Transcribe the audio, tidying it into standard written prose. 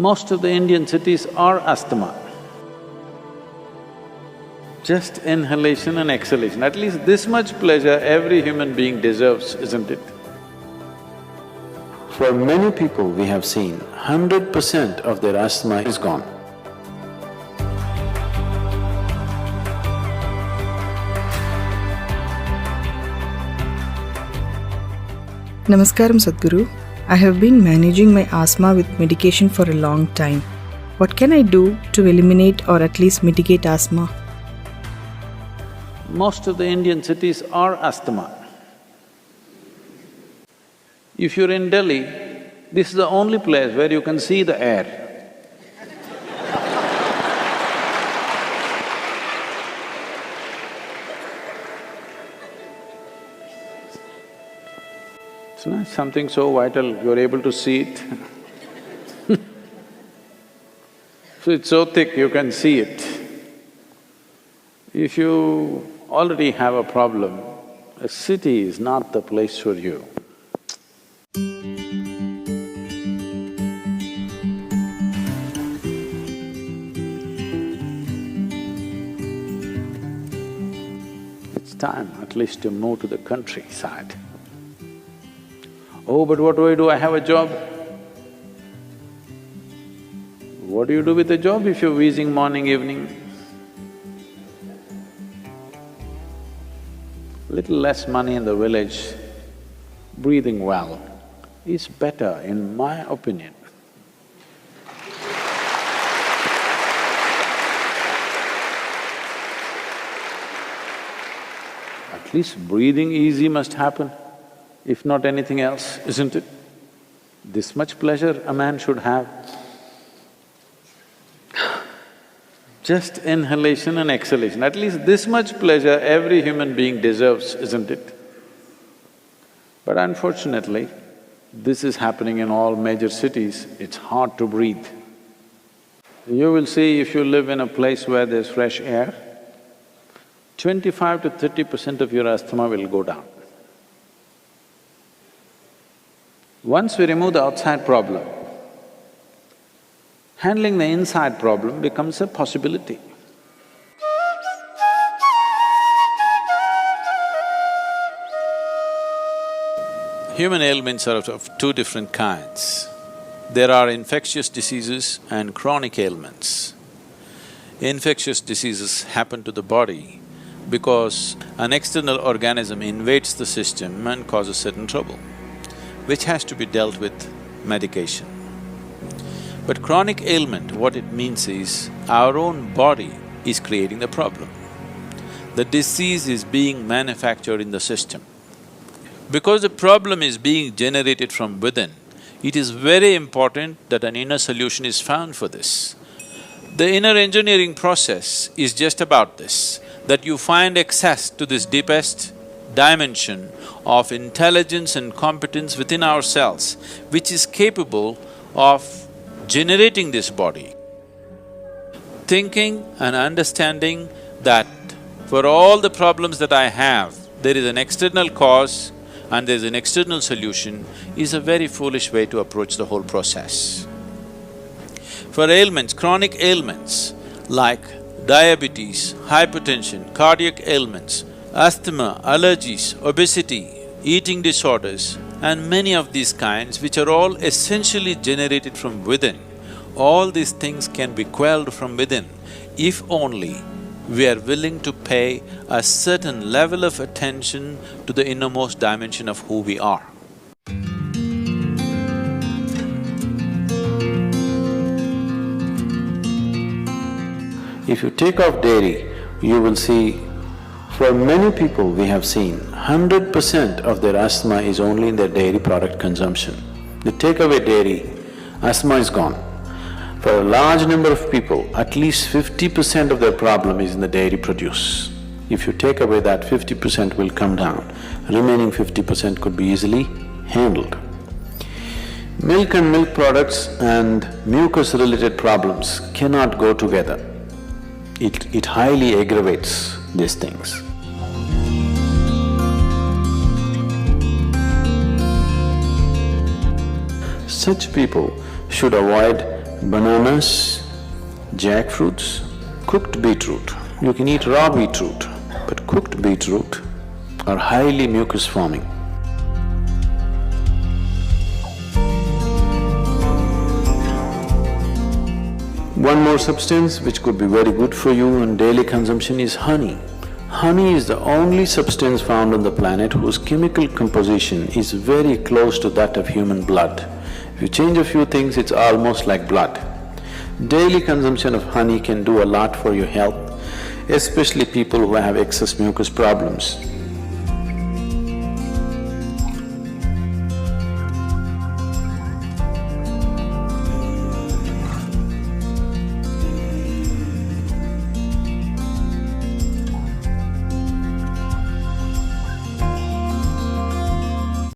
Most of the Indian cities are asthma. Just inhalation and exhalation, at least this much pleasure every human being deserves, isn't it? For many people we have seen, 100% of their asthma is gone. Namaskaram Sadhguru. I have been managing my asthma with medication for a long time. What can I do to eliminate or at least mitigate asthma? Most of the Indian cities are asthma. If you're in Delhi, this is the only place where you can see the air. It's not something so vital, you're able to see it. So it's so thick, you can see it. If you already have a problem, a city is not the place for you. It's time at least to move to the countryside. Oh, but what do? I have a job. What do you do with a job if you're wheezing morning, evening? Little less money in the village, breathing well is better in my opinion. At least breathing easy must happen, if not anything else, isn't it? This much pleasure a man should have. Just inhalation and exhalation, at least this much pleasure every human being deserves, isn't it? But unfortunately, this is happening in all major cities, it's hard to breathe. You will see if you live in a place where there's fresh air, 25 to 30% of your asthma will go down. Once we remove the outside problem, handling the inside problem becomes a possibility. Human ailments are of two different kinds. There are infectious diseases and chronic ailments. Infectious diseases happen to the body because an external organism invades the system and causes certain trouble, which has to be dealt with medication. But chronic ailment, what it means is, our own body is creating the problem. The disease is being manufactured in the system. Because the problem is being generated from within, it is very important that an inner solution is found for this. The inner engineering process is just about this, that you find access to this deepest dimension of intelligence and competence within ourselves, which is capable of generating this body. Thinking and understanding that for all the problems that I have, there is an external cause and there is an external solution is a very foolish way to approach the whole process. For ailments, chronic ailments like diabetes, hypertension, cardiac ailments, asthma, allergies, obesity, eating disorders, and many of these kinds which are all essentially generated from within, all these things can be quelled from within if only we are willing to pay a certain level of attention to the innermost dimension of who we are. If you take off dairy, you will see, for many people we have seen, 100% of their asthma is only in their dairy product consumption. They take away dairy, asthma is gone. For a large number of people, at least 50% of their problem is in the dairy produce. If you take away that, 50% will come down, remaining 50% could be easily handled. Milk and milk products and mucus-related problems cannot go together. It highly aggravates these things. Such people should avoid bananas, jackfruits, cooked beetroot. You can eat raw beetroot, but cooked beetroot are highly mucus forming. One more substance which could be very good for you in daily consumption is honey. Honey is the only substance found on the planet whose chemical composition is very close to that of human blood. If you change a few things, it's almost like blood. Daily consumption of honey can do a lot for your health, especially people who have excess mucus problems.